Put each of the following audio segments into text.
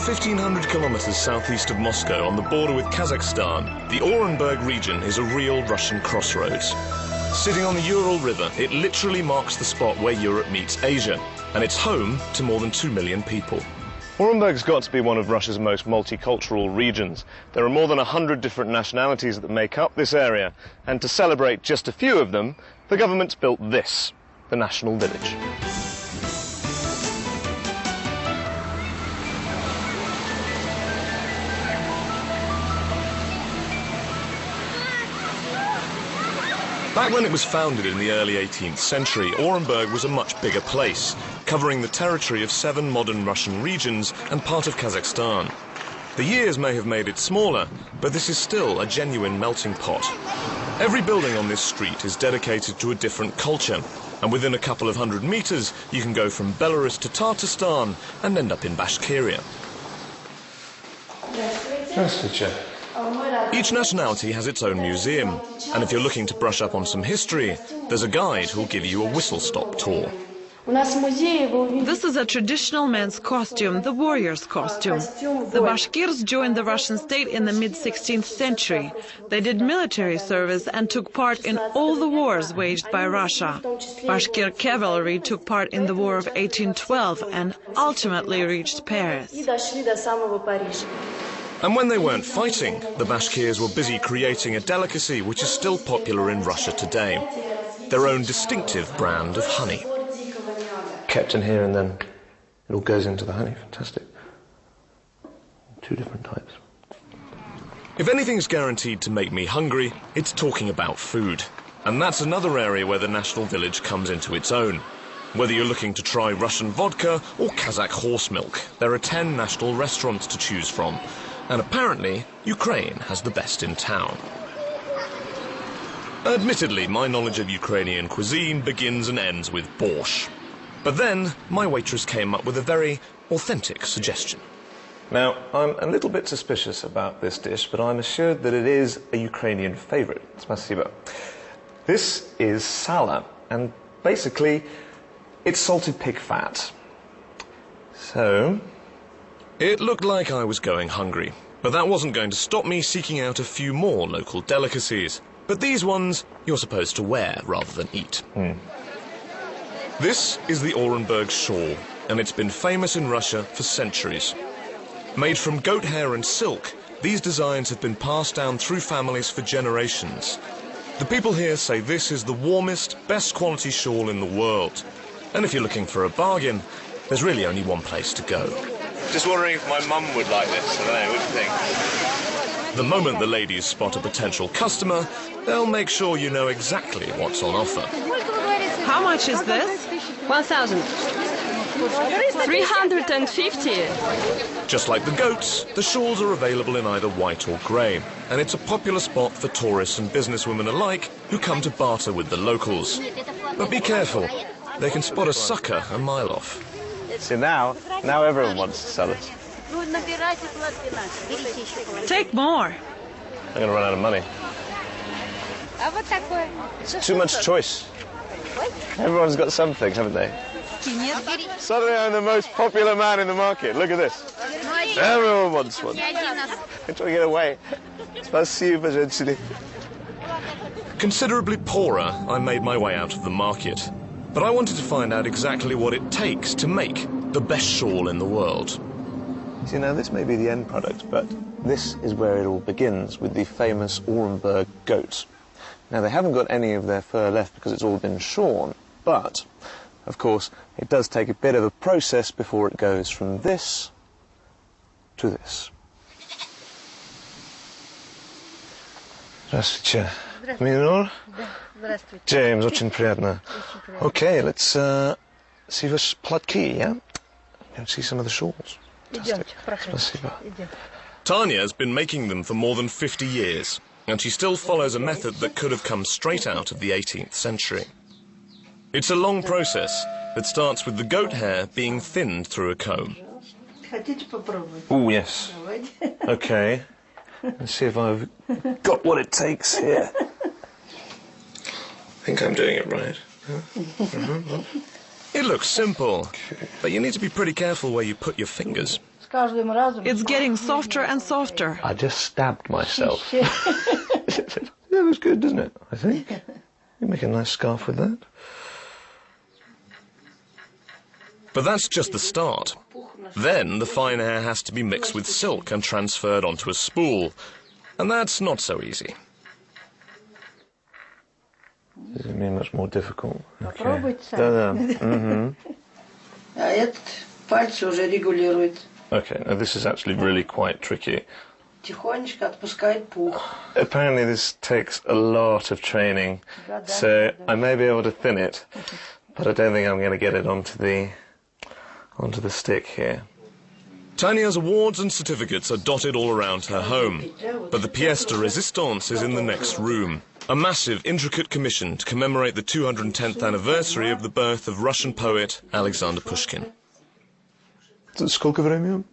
1,500 kilometers southeast of Moscow on the border with Kazakhstan, the Orенburg region is a real Russian crossroads. Sitting on the Ural River, it literally marks the spot where Europe meets Asia, and it's home to more than 2 million people. Orенburg's got to be one of Russia's most multicultural regions. There are more than 100 different nationalities that make up this area, and to celebrate just a few of them, the government's built this, the National Village. Back when it was founded in the early 18th century, Orенburg was a much bigger place, covering the territory of 7 modern Russian regions and part of Kazakhstan. The years may have made it smaller, but this is still a genuine melting pot. Every building on this street is dedicated to a different culture, and within a couple of 100 meters, you can go from Belarus to Tatarstan and end up in Bashkiria. Each nationality has its own museum, and if you're looking to brush up on some history, there's a guide who'll give you a whistle-stop tour. This is a traditional men's costume, the warrior's costume. The Bashkirs joined the Russian state in the mid-16th century. They did military service and took part in all the wars waged by Russia. Bashkir cavalry took part in the War of 1812 and ultimately reached Paris. And when they weren't fighting, the Bashkirs were busy creating a delicacy which is still popular in Russia today. Their own distinctive brand of honey. Kept in here and then it all goes into the honey. Fantastic. 2 different types. If anything's guaranteed to make me hungry, it's talking about food. And that's another area where the National Village comes into its own. Whether you're looking to try Russian vodka or Kazakh horse milk, there are 10 national restaurants to choose from. And apparently, Ukraine has the best in town. Admittedly, my knowledge of Ukrainian cuisine begins and ends with borscht. But then, my waitress came up with a very authentic suggestion. Now, I'm a little bit suspicious about this dish, but I'm assured that it is a Ukrainian favorite. Spasibo. This is sala, and basically, it's salted pig fat. So, it looked like I was going hungry, but that wasn't going to stop me seeking out a few more local delicacies. But these ones, you're supposed to wear rather than eat. This is the Orенburg shawl, and it's been famous in Russia for centuries. Made from goat hair and silk, these designs have been passed down through families for generations. The people here say this is the warmest, best quality shawl in the world. And if you're looking for a bargain, there's really only one place to go. Just wondering if my mum would like this. I don't know, what do you think? The moment the ladies spot a potential customer, they'll make sure you know exactly what's on offer. How much is this? 1,000. 350. Just like the goats, the shawls are available in either white or grey, and it's a popular spot for tourists and businesswomen alike who come to barter with the locals. But be careful, they can spot a sucker a mile off. See, now everyone wants to sell it. Take more. I'm going to run out of money. It's too much choice. Everyone's got something, haven't they? Suddenly I'm the most popular man in the market. Look at this. Everyone wants one. I'm trying to get away. Спасибо, женщины. Considerably poorer, I made my way out of the market. But I wanted to find out exactly what it takes to make the best shawl in the world. See, now this may be the end product, but this is where it all begins, with the famous Orенburg goat. Now, they haven't got any of their fur left because it's all been shorn, but, of course, it does take a bit of a process before it goes from this to this. Здравствуйте. Минор? Здравствуйте. James, очень приятно. Okay, let's see the платки, yeah? Let's see some of the shawls. Идемте, проходите. Спасибо. Идем. Tanya has been making them for more than 50 years, and she still follows a method that could have come straight out of the 18th century. It's a long process that starts with the goat hair being thinned through a comb. Хотите попробовать? Oh, yes. Okay. Let's see if I've got what it takes here. I think I'm doing it right. It looks simple, but you need to be pretty careful where you put your fingers. It's getting softer and softer. I just stabbed myself. That looks good, doesn't it? I think. You make a nice scarf with that. But that's just the start. Then the fine hair has to be mixed with silk and transferred onto a spool. And that's not so easy. This is much more difficult. Okay. Okay, now this is actually really quite tricky. Apparently this takes a lot of training, so I may be able to thin it, but I don't think I'm going to get it onto the stick here. Tanya's awards and certificates are dotted all around her home, but the pièce de résistance is in the next room. A massive, intricate commission to commemorate the 210th anniversary of the birth of Russian poet Alexander Pushkin. Сколько времени?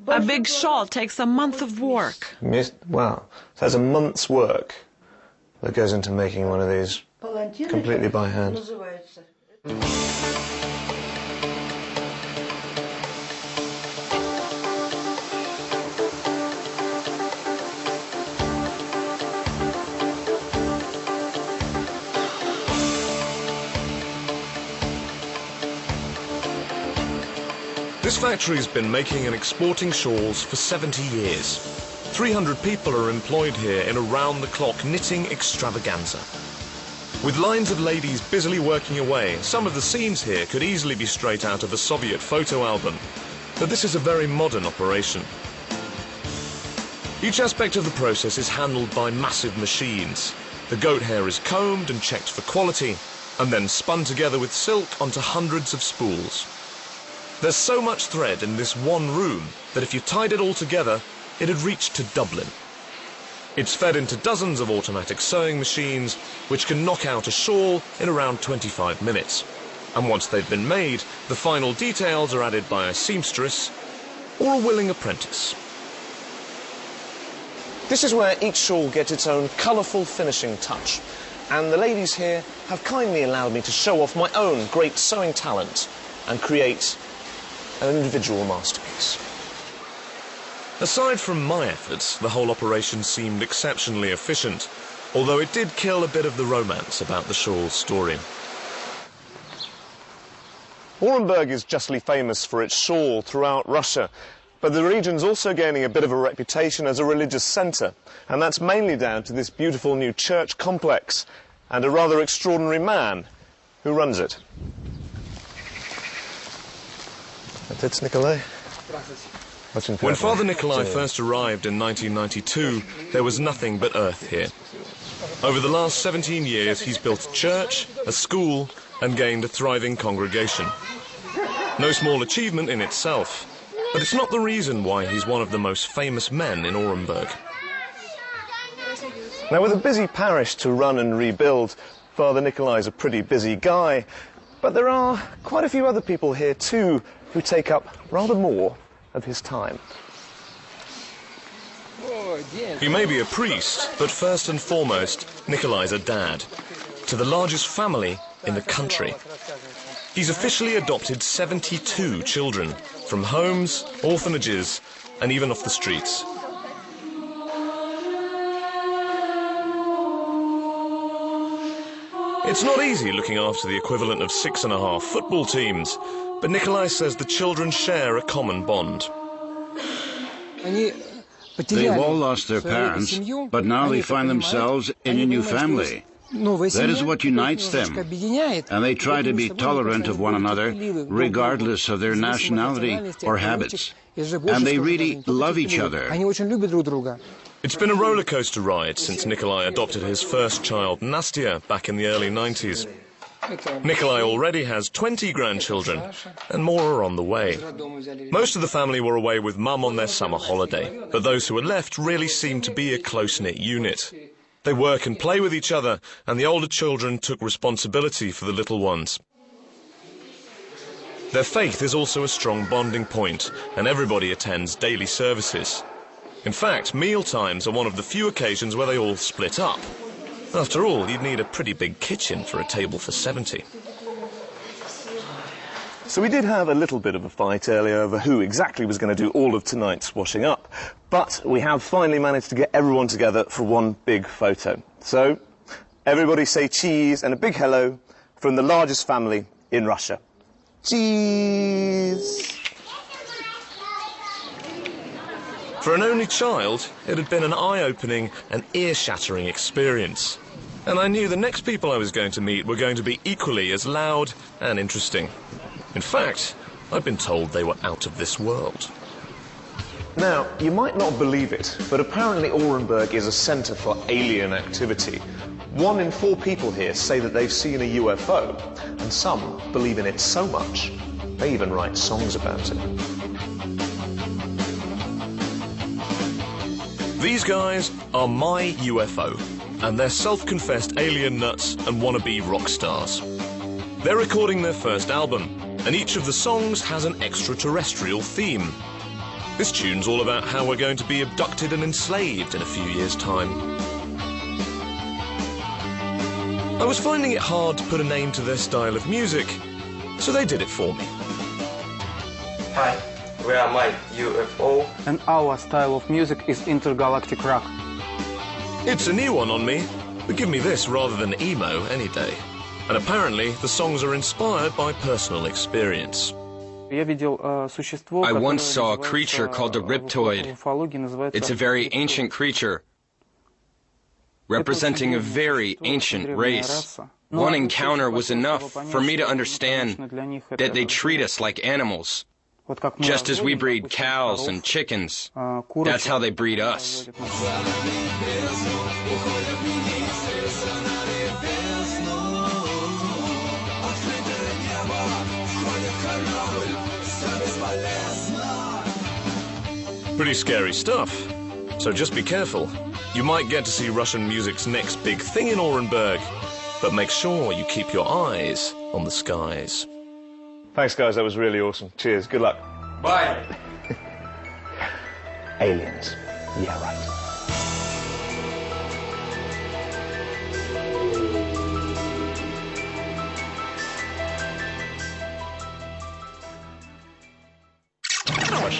A big shawl takes a month of work. Wow, so that's a month's work that goes into making one of these completely by hand. This factory's been making and exporting shawls for 70 years. 300 people are employed here in a round-the-clock knitting extravaganza. With lines of ladies busily working away, some of the scenes here could easily be straight out of a Soviet photo album. But this is a very modern operation. Each aspect of the process is handled by massive machines. The goat hair is combed and checked for quality, and then spun together with silk onto hundreds of spools. There's so much thread in this one room that if you tied it all together, it'd reach to Dublin. It's fed into dozens of automatic sewing machines, which can knock out a shawl in around 25 minutes. And once they've been made, the final details are added by a seamstress or a willing apprentice. This is where each shawl gets its own colourful finishing touch. And the ladies here have kindly allowed me to show off my own great sewing talent and create an individual masterpiece. Aside from my efforts, the whole operation seemed exceptionally efficient, although it did kill a bit of the romance about the shawl's story. Oremburg is justly famous for its shawl throughout Russia, but the region's also gaining a bit of a reputation as a religious centre, and that's mainly down to this beautiful new church complex and a rather extraordinary man who runs it. That's Nikolai. When Father Nikolai first arrived in 1992, there was nothing but earth here. Over the last 17 years, he's built a church, a school, and gained a thriving congregation. No small achievement in itself, but it's not the reason why he's one of the most famous men in Oremburg. Now, with a busy parish to run and rebuild, Father Nikolai's a pretty busy guy, but there are quite a few other people here too who take up rather more of his time. He may be a priest, but first and foremost, Nikolai's a dad, to the largest family in the country. He's officially adopted 72 children, from homes, orphanages, and even off the streets. It's not easy looking after the equivalent of 6.5 football teams, but Nikolai says the children share a common bond. They've all lost their parents, but now they find themselves in a new family. That is what unites them, and they try to be tolerant of one another, regardless of their nationality or habits. And they really love each other. It's been a roller coaster ride since Nikolai adopted his first child, Nastya, back in the early 90s. Nikolai already has 20 grandchildren, and more are on the way. Most of the family were away with Mum on their summer holiday, but those who were left really seem to be a close-knit unit. They work and play with each other, and the older children took responsibility for the little ones. Their faith is also a strong bonding point, and everybody attends daily services. In fact, meal times are one of the few occasions where they all split up. After all, you'd need a pretty big kitchen for a table for 70. So we did have a little bit of a fight earlier over who exactly was going to do all of tonight's washing up, but we have finally managed to get everyone together for one big photo. So, everybody say cheese and a big hello from the largest family in Russia. Cheese! For an only child, it had been an eye-opening and ear-shattering experience. And I knew the next people I was going to meet were going to be equally as loud and interesting. In fact, I'd been told they were out of this world. Now, you might not believe it, but apparently Orенburg is a centre for alien activity. 1 in 4 people here say that they've seen a UFO, and some believe in it so much, they even write songs about it. These guys are my UFO, and they're self-confessed alien nuts and wannabe rock stars. They're recording their first album, and each of the songs has an extraterrestrial theme. This tune's all about how we're going to be abducted and enslaved in a few years' time. I was finding it hard to put a name to their style of music, so they did it for me. Hi, we are my UFO. And our style of music is intergalactic rock. It's a new one on me, but give me this rather than emo any day. And apparently, the songs are inspired by personal experience. I once saw a creature called a riptoid. It's a very ancient creature, representing a very ancient race. One encounter was enough for me to understand that they treat us like animals. Just as we breed cows and chickens, that's how they breed us. Pretty scary stuff, so just be careful. You might get to see Russian music's next big thing in Orенburg, but make sure you keep your eyes on the skies. Thanks, guys, that was really awesome. Cheers, good luck. Bye. Aliens. Yeah, right.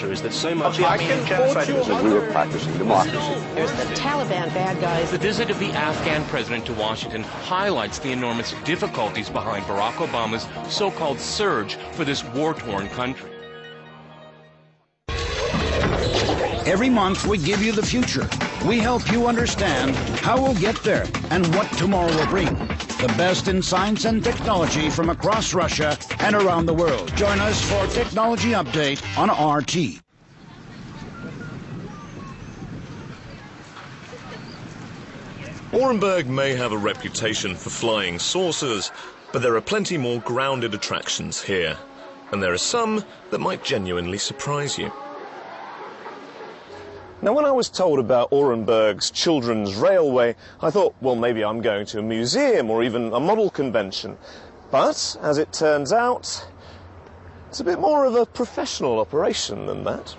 Is that so much we were practicing democracy. There's the Taliban bad guys. The visit of the Afghan president to Washington highlights the enormous difficulties behind Barack Obama's so-called surge for this war-torn country. Every month we give you the future. We help you understand how we'll get there and what tomorrow will bring. The best in science and technology from across Russia and around the world. Join us for Technology Update on RT. Orенburg may have a reputation for flying saucers, but there are plenty more grounded attractions here. And there are some that might genuinely surprise you. Now, when I was told about Orенburg's children's railway, I thought, well, maybe I'm going to a museum or even a model convention. But, as it turns out, it's a bit more of a professional operation than that.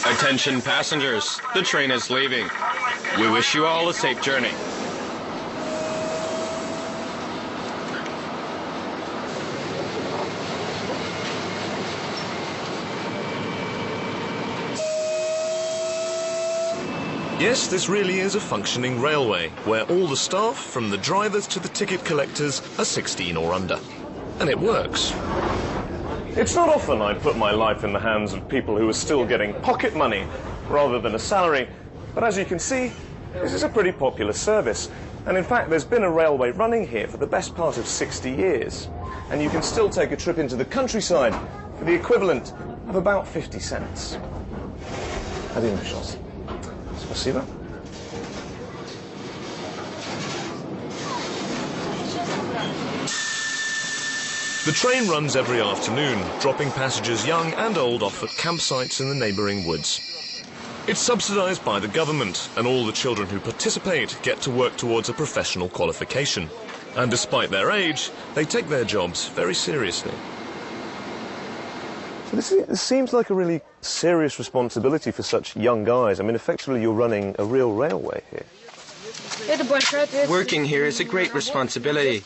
Attention passengers, the train is leaving. We wish you all a safe journey. Yes, this really is a functioning railway, where all the staff, from the drivers to the ticket collectors, are 16 or under. And it works. It's not often I put my life in the hands of people who are still getting pocket money rather than a salary, but as you can see, this is a pretty popular service. And in fact, there's been a railway running here for the best part of 60 years. And you can still take a trip into the countryside for the equivalent of about 50 cents. Один шанс. Спасибо. The train runs every afternoon, dropping passengers young and old off at campsites in the neighbouring woods. It's subsidised by the government, and all the children who participate get to work towards a professional qualification. And despite their age, they take their jobs very seriously. So this seems like a really serious responsibility for such young guys. I mean, effectively, you're running a real railway here. Working here is a great responsibility.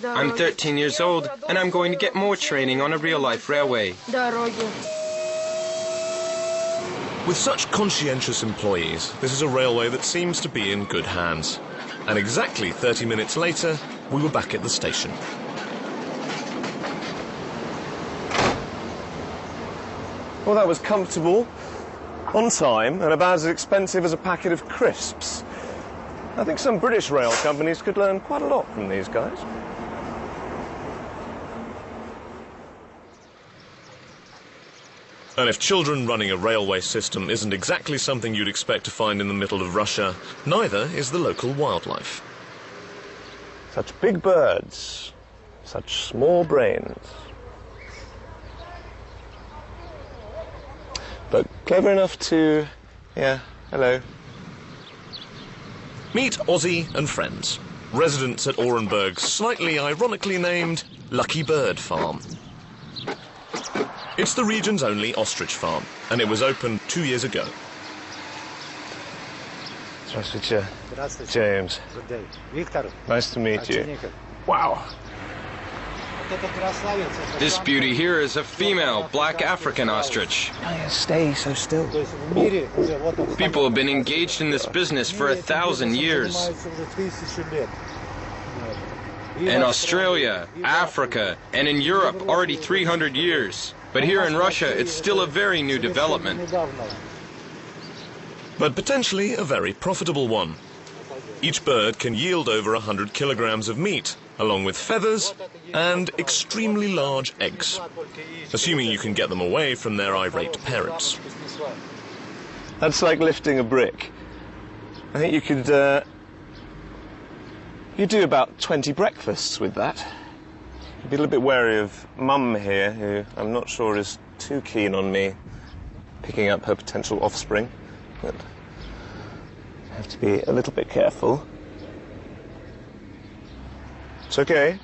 I'm 13 years old, and I'm going to get more training on a real-life railway. With such conscientious employees, this is a railway that seems to be in good hands. And exactly 30 minutes later, we were back at the station. Well, that was comfortable, on time, and about as expensive as a packet of crisps. I think some British rail companies could learn quite a lot from these guys. And if children running a railway system isn't exactly something you'd expect to find in the middle of Russia, neither is the local wildlife. Such big birds, such small brains. But clever enough to... yeah, hello. Meet Ozzy and friends, residents at Orенburg's slightly ironically named Lucky Bird Farm. It's the region's only ostrich farm, and it was opened 2 years ago. Здравствуйте. James. Nice to meet you. Wow. This beauty here is a female black African ostrich. Stay so still. People have been engaged in this business for 1,000 years. In Australia, Africa, and in Europe, already 300 years. But here in Russia, it's still a very new development. But potentially a very profitable one. Each bird can yield over 100 kilograms of meat, along with feathers and extremely large eggs, assuming you can get them away from their irate parents. That's like lifting a brick. I think you could, you do about 20 breakfasts with that. You'd be a little bit wary of Mum here, who I'm not sure is too keen on me picking up her potential offspring, but I have to be a little bit careful. It's okay.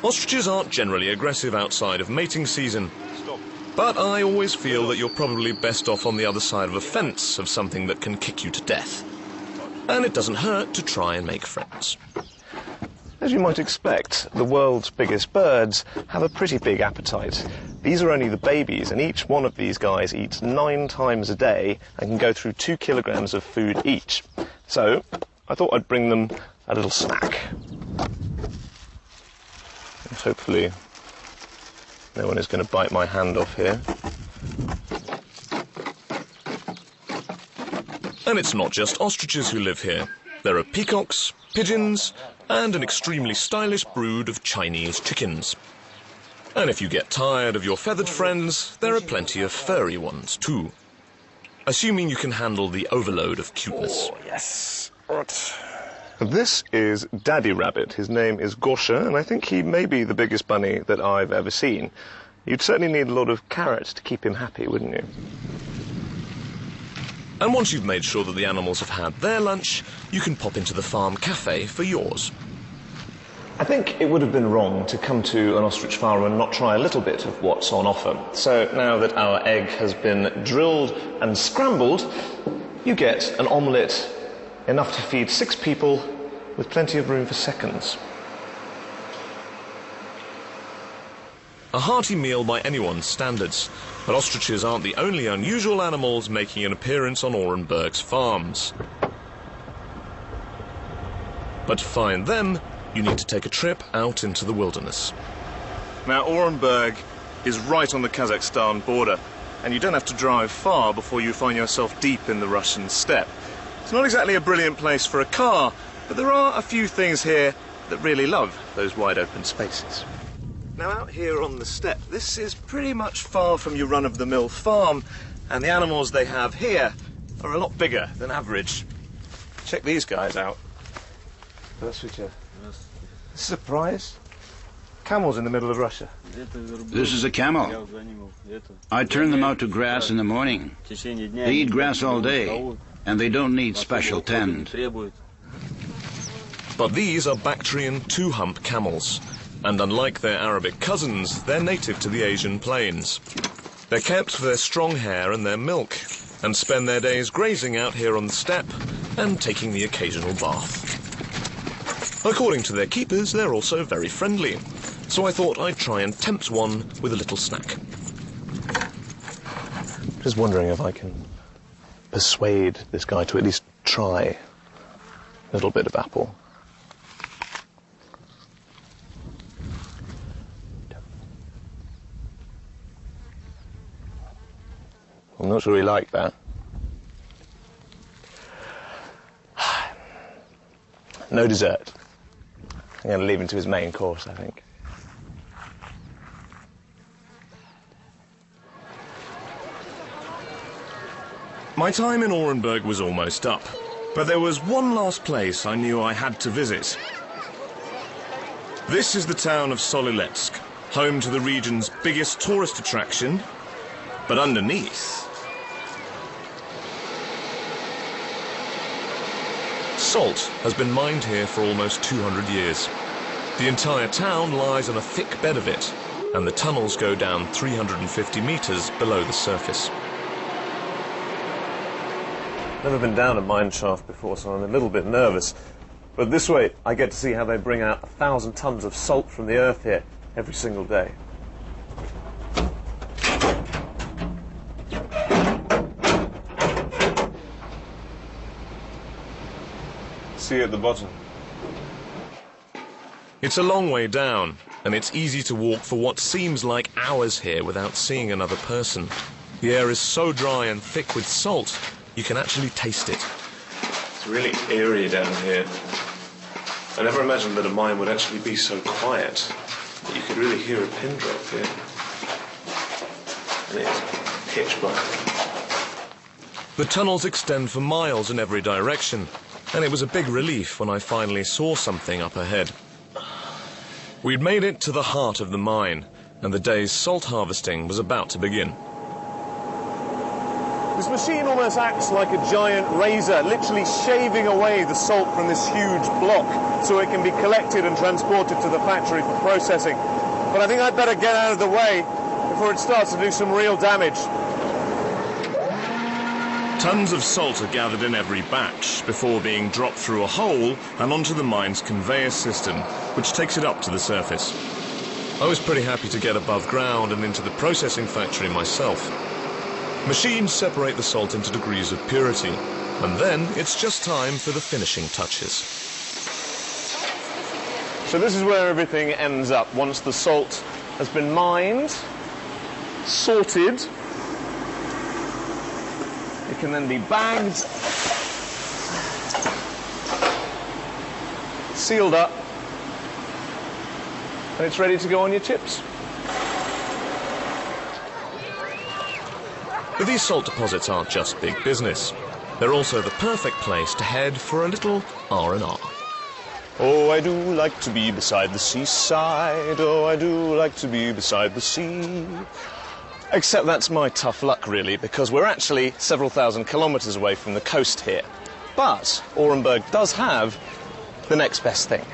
Ostriches aren't generally aggressive outside of mating season, but I always feel that you're probably best off on the other side of a fence of something that can kick you to death. And it doesn't hurt to try and make friends. As you might expect, the world's biggest birds have a pretty big appetite. These are only the babies, and each one of these guys eats 9 times a day and can go through 2 kilograms of food each. So, I thought I'd bring them a little snack. And hopefully, no one is going to bite my hand off here. And it's not just ostriches who live here. There are peacocks, pigeons, and an extremely stylish brood of Chinese chickens. And if you get tired of your feathered friends, there are plenty of furry ones too. Assuming you can handle the overload of cuteness. Oh, yes. Right. This is Daddy Rabbit. His name is Gosha, and I think he may be the biggest bunny that I've ever seen. You'd certainly need a lot of carrots to keep him happy, wouldn't you? And once you've made sure that the animals have had their lunch, you can pop into the farm cafe for yours. I think it would have been wrong to come to an ostrich farm and not try a little bit of what's on offer. So now that our egg has been drilled and scrambled, you get an omelette, enough to feed 6 people with plenty of room for seconds. A hearty meal by anyone's standards, but ostriches aren't the only unusual animals making an appearance on Orенburg's farms. But to find them, you need to take a trip out into the wilderness. Now, Orенburg is right on the Kazakhstan border, and you don't have to drive far before you find yourself deep in the Russian steppe. It's not exactly a brilliant place for a car, but there are a few things here that really love those wide open spaces. Now, out here on the steppe, this is pretty much far from your run-of-the-mill farm, and the animals they have here are a lot bigger than average. Check these guys out. Surprise? Camels in the middle of Russia. This is a camel. I turn them out to grass in the morning. They eat grass all day, and they don't need special tend. But these are Bactrian 2-hump camels, and unlike their Arabic cousins, they're native to the Asian plains. They're kept for their strong hair and their milk, and spend their days grazing out here on the steppe and taking the occasional bath. According to their keepers, they're also very friendly, so I thought I'd try and tempt one with a little snack. Just wondering if I can persuade this guy to at least try a little bit of apple. I'm not sure he liked that. No dessert. I'm going to leave him to his main course, I think. My time in Orенburg was almost up, but there was one last place I knew I had to visit. This is the town of Sol-ileck, home to the region's biggest tourist attraction, but underneath, salt has been mined here for almost 200 years. The entire town lies on a thick bed of it, and the tunnels go down 350 meters below the surface. Never been down a mine shaft before, so I'm a little bit nervous. But this way, I get to see how they bring out 1,000 tons of salt from the earth here every single day. See you at the bottom. It's a long way down, and it's easy to walk for what seems like hours here without seeing another person. The air is so dry and thick with salt, you can actually taste it. It's really eerie down here. I never imagined that a mine would actually be so quiet that you could really hear a pin drop here. And it's pitch black. The tunnels extend for miles in every direction, and it was a big relief when I finally saw something up ahead. We'd made it to the heart of the mine, and the day's salt harvesting was about to begin. This machine almost acts like a giant razor, literally shaving away the salt from this huge block so it can be collected and transported to the factory for processing. But I think I'd better get out of the way before it starts to do some real damage. Tons of salt are gathered in every batch before being dropped through a hole and onto the mine's conveyor system, which takes it up to the surface. I was pretty happy to get above ground and into the processing factory myself. Machines separate the salt into degrees of purity, and then it's just time for the finishing touches. So this is where everything ends up once the salt has been mined, sorted. It can then be bagged, sealed up, and it's ready to go on your chips. But these salt deposits aren't just big business. They're also the perfect place to head for a little R&R. Oh, I do like to be beside the seaside. Oh, I do like to be beside the sea. Except that's my tough luck, really, because we're actually several thousand kilometers away from the coast here. But Orенburg does have the next best thing.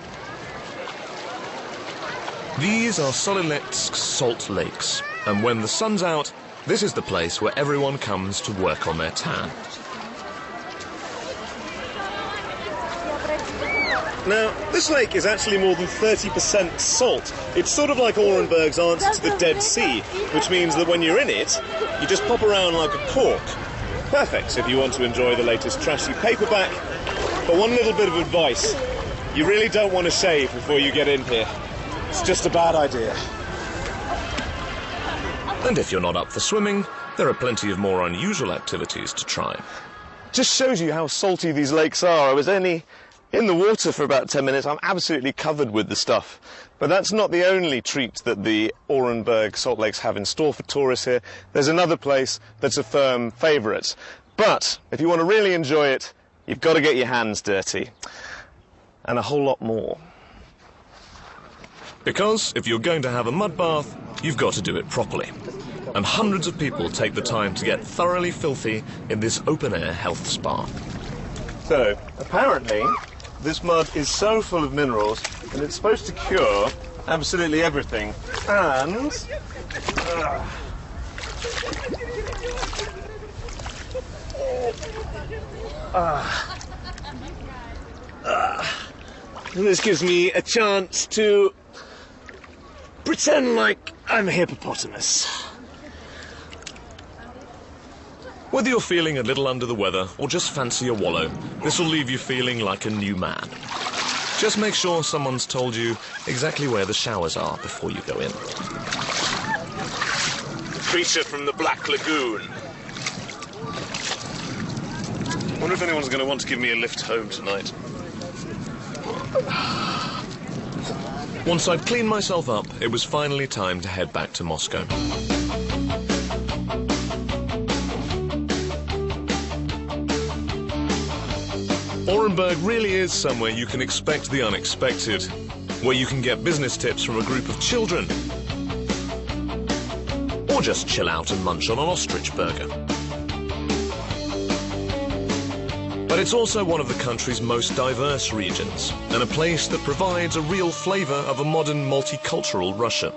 These are Sol-ileck's salt lakes, and when the sun's out, this is the place where everyone comes to work on their tan. Now, this lake is actually more than 30% salt. It's sort of like Orенburg's answer to the Dead Sea, which means that when you're in it, you just pop around like a cork. Perfect if you want to enjoy the latest trashy paperback. But one little bit of advice, you really don't want to shave before you get in here. It's just a bad idea. And if you're not up for swimming, there are plenty of more unusual activities to try. Just shows you how salty these lakes are. I was only in the water for about 10 minutes. I'm absolutely covered with the stuff. But that's not the only treat that the Orенburg salt lakes have in store for tourists here. There's another place that's a firm favourite. But if you want to really enjoy it, you've got to get your hands dirty. And a whole lot more. Because if you're going to have a mud bath, you've got to do it properly. And hundreds of people take the time to get thoroughly filthy in this open-air health spa. So, apparently, this mud is so full of minerals, and it's supposed to cure absolutely everything. And... And this gives me a chance to pretend like I'm a hippopotamus. Whether you're feeling a little under the weather or just fancy a wallow, this will leave you feeling like a new man. Just make sure someone's told you exactly where the showers are before you go in. Creature from the Black Lagoon. Wonder if anyone's going to want to give me a lift home tonight. Once I'd cleaned myself up, it was finally time to head back to Moscow. Orенburg really is somewhere you can expect the unexpected, where you can get business tips from a group of children, or just chill out and munch on an ostrich burger. But it's also one of the country's most diverse regions, and a place that provides a real flavour of a modern multicultural Russia.